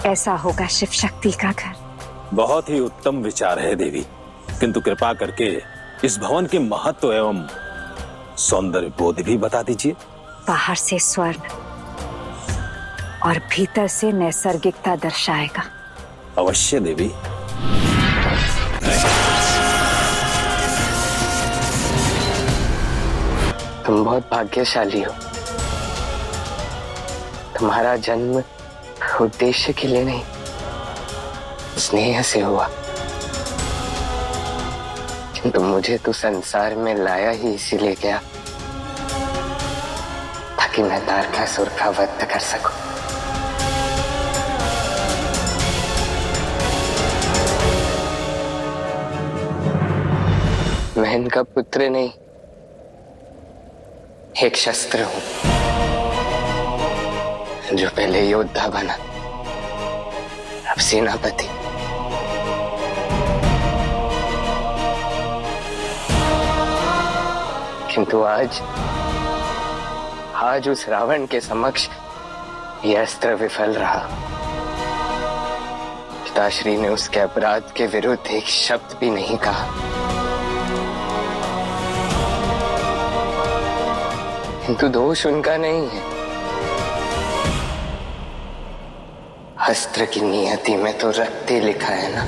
ऐसा होगा शिव शक्ति का घर। बहुत ही उत्तम विचार है देवी, किंतु कृपा करके इस भवन के महत्व एवं सौंदर्य बोध भी बता दीजिए। बाहर से स्वर्ण और भीतर से नैसर्गिकता दर्शाएगा। अवश्य देवी। तुम बहुत भाग्यशाली हो। तुम्हारा जन्म उद्देश्य के लिए नहीं, स्नेह से हुआ। किंतु मुझे तो संसार में लाया ही इसीलिए गया ताकि मैं तारकासुर का वध कर सकूं। मैं इनका पुत्र नहीं, एक शस्त्र हूं जो पहले योद्धा बना, अब सेनापति। किंतु आज उस रावण के समक्ष यह अस्त्र विफल रहा। पिताश्री ने उसके अपराध के विरुद्ध एक शब्द भी नहीं कहा। किंतु दोष उनका नहीं है, अस्त्र की नियति में तो रक्ति लिखा है ना।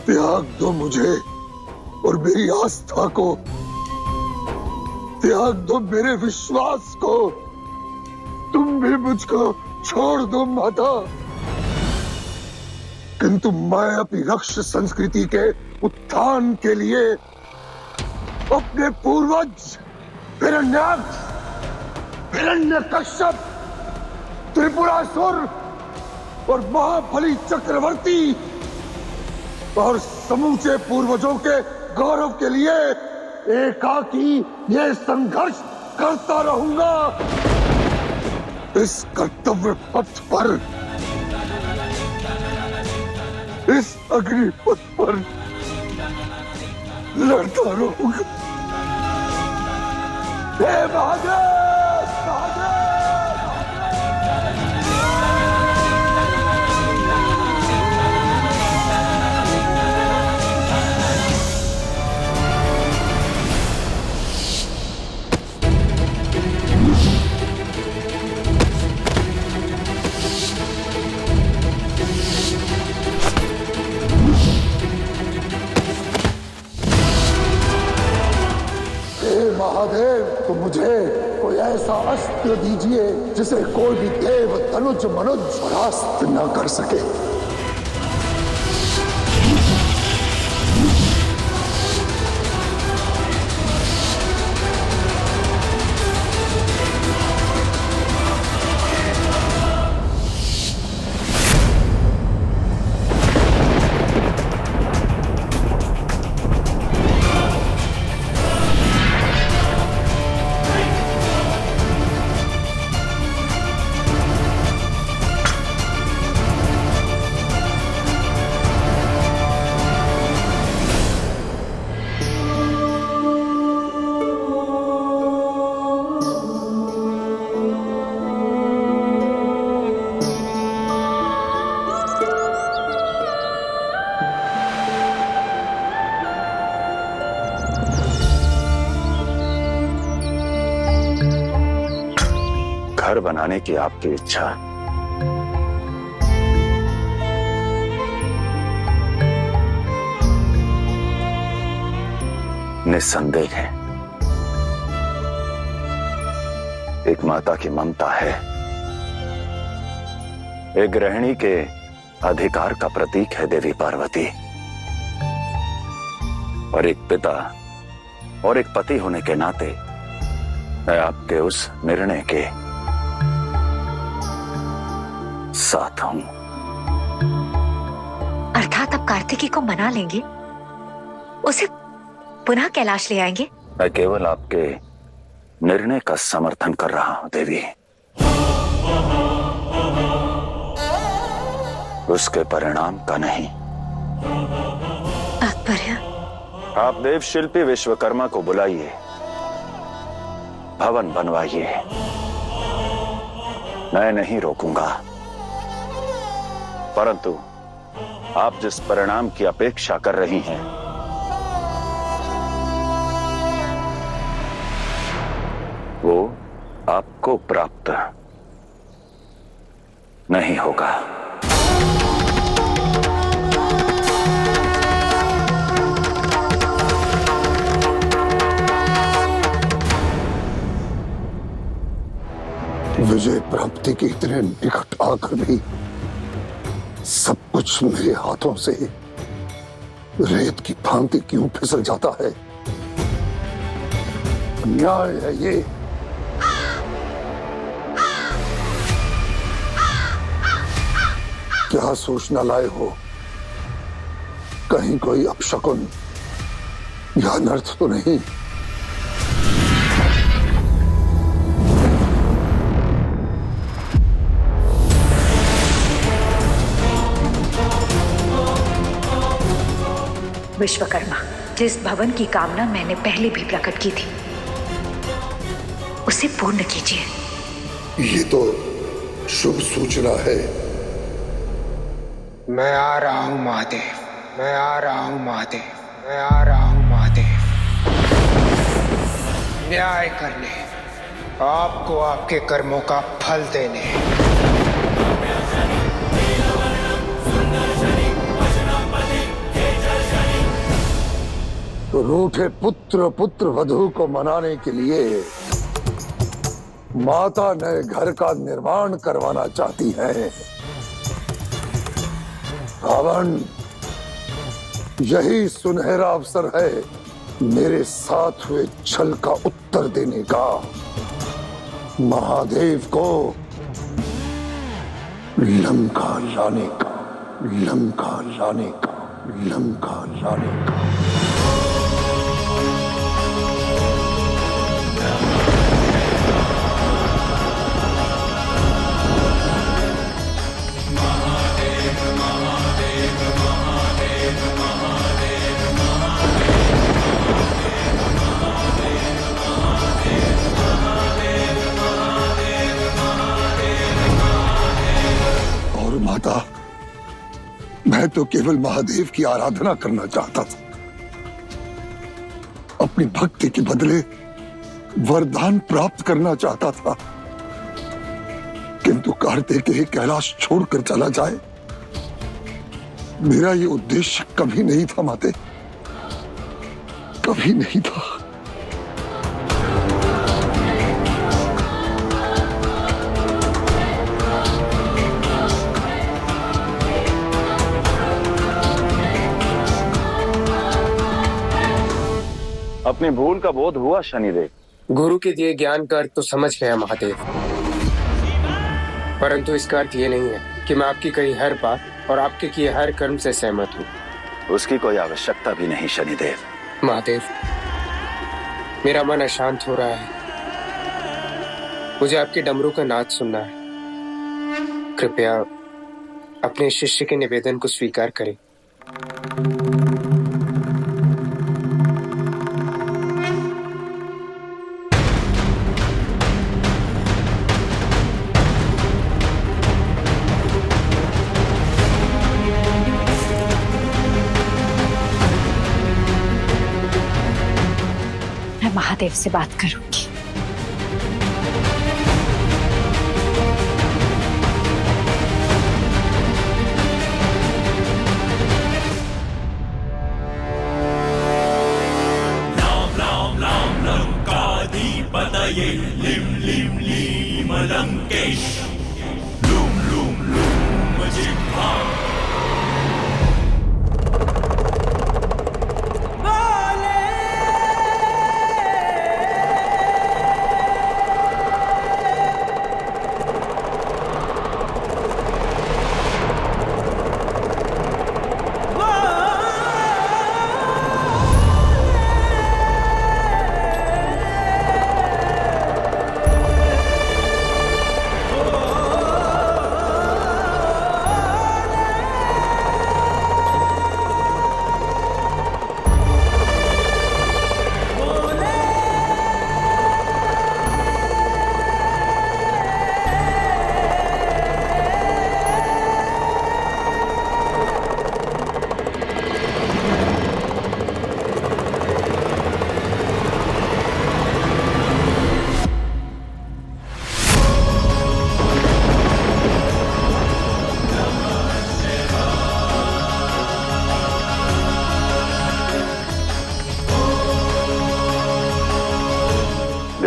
त्याग दो मुझे और मेरी आस्था को, त्याग दो मेरे विश्वास को। तुम भी मुझको छोड़ दो माता, किंतु मैं अपनी रक्ष संस्कृति के उत्थान के लिए अपने पूर्वज हिरण्यकश्यप, त्रिपुरासुर और महाबली चक्रवर्ती और समूचे पूर्वजों के गौरव के लिए एकाकी ये संघर्ष करता रहूंगा। इस कर्तव्य पथ पर, इस अग्नि पथ पर लड़ता रहूंगा। हे महादेव! महादेव, तो मुझे कोई ऐसा अस्त्र दीजिए जिसे कोई भी देव, तनुज, मनुज परास्त न कर सके। घर बनाने की आपकी इच्छा निस्संदेह है। एक माता की ममता है, एक गृहिणी के अधिकार का प्रतीक है देवी पार्वती, और एक पिता और एक पति होने के नाते मैं आपके उस निर्णय के साथ हूं। अर्थात अब कार्तिकी को मना लेंगे, उसे पुनः कैलाश ले आएंगे? मैं केवल आपके निर्णय का समर्थन कर रहा हूं देवी, उसके परिणाम का नहीं। आप देव शिल्पी विश्वकर्मा को बुलाइए, भवन बनवाइए। मैं नहीं रोकूंगा, परंतु आप जिस परिणाम की अपेक्षा कर रही हैं, वो आपको प्राप्त नहीं होगा। विजय प्राप्ति के इतने निकट आकर भी सब कुछ मेरे हाथों से रेत की भांति क्यों फिसल जाता है? अन्याय है ये। क्या सोचना लाए हो? कहीं कोई अपशकुन या अनर्थ तो नहीं? विश्वकर्मा, जिस भवन की कामना मैंने पहले भी प्रकट की थी, उसे पूर्ण कीजिए। ये तो शुभ सूचना है। मैं आ रहा हूं महादेव, मैं आ रहा हूं महादेव, मैं आ रहा हूं महादेव। न्याय करने, आपको आपके कर्मों का फल देने। तो रूठे पुत्र पुत्र वधू को मनाने के लिए माता नए घर का निर्माण करवाना चाहती है। रावण, यही सुनहरा अवसर है मेरे साथ हुए छल का उत्तर देने का। महादेव को लंका लाने का, लंका लाने का, लंका लाने का। माता, मैं तो केवल महादेव की आराधना करना चाहता था। अपनी भक्ति के बदले वरदान प्राप्त करना चाहता था, किंतु कार्तिकेय कैलाश छोड़कर चला जाए, मेरा ये उद्देश्य कभी नहीं था माते, कभी नहीं था। अपनी भूल का बोध हुआ शनिदेव? गुरु के दिए ज्ञान का अर्थ तो समझ गया महादेव, परंतु इसका अर्थ ये नहीं है कि मैं आपकी कही हर बात और आपके किए हर कर्म से सहमत हूँ। उसकी कोई आवश्यकता भी नहीं शनिदेव। महादेव, मेरा मन अशांत हो रहा है, मुझे आपके डमरू का नाद सुनना है। कृपया अपने शिष्य के निवेदन को स्वीकार करें। महादेव से बात करूंगी। राम राम राम लंकाधिपतये लिम लिम लीम लंकेश लूम लूम लूम जिह्वा।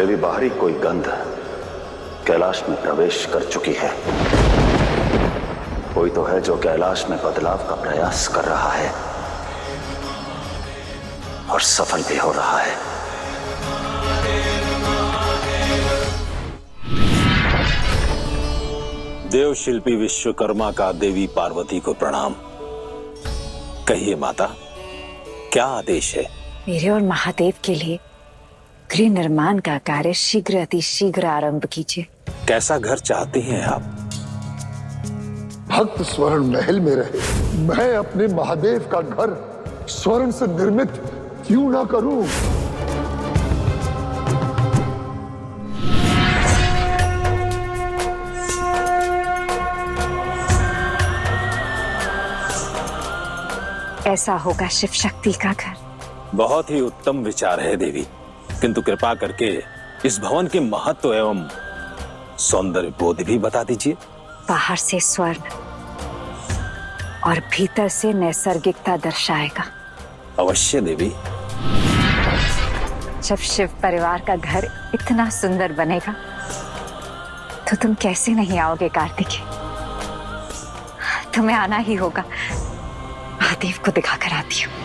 देवी बाहरी कोई गंध कैलाश में प्रवेश कर चुकी है। कोई तो है जो कैलाश में बदलाव का प्रयास कर रहा है और सफल भी हो रहा है। देव शिल्पी विश्वकर्मा का देवी पार्वती को प्रणाम। कहिए माता, क्या आदेश है? मेरे और महादेव के लिए गृह निर्माण का कार्य शीघ्र अति शीघ्र आरंभ कीजिए। कैसा घर चाहते हैं आप? भक्त स्वर्ण महल में रहे। मैं अपने महादेव का घर स्वर्ण से निर्मित क्यों ना करूं? ऐसा होगा शिव शक्ति का घर। बहुत ही उत्तम विचार है देवी, किंतु कृपा करके इस भवन के महत्व एवं सौंदर्य बोध भी बता दीजिए। बाहर से स्वर्ण और भीतर से नैसर्गिकता दर्शाएगा। अवश्य देवी। जब शिव परिवार का घर इतना सुंदर बनेगा तो तुम कैसे नहीं आओगे कार्तिकेय? तुम्हें आना ही होगा। महादेव को दिखा कर आती हूँ।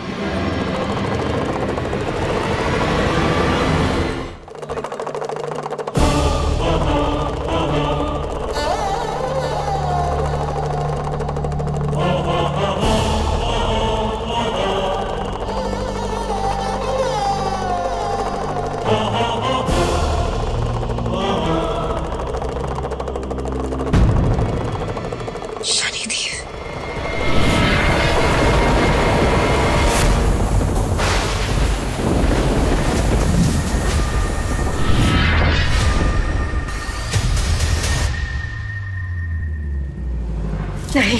शनिदेव, नहीं,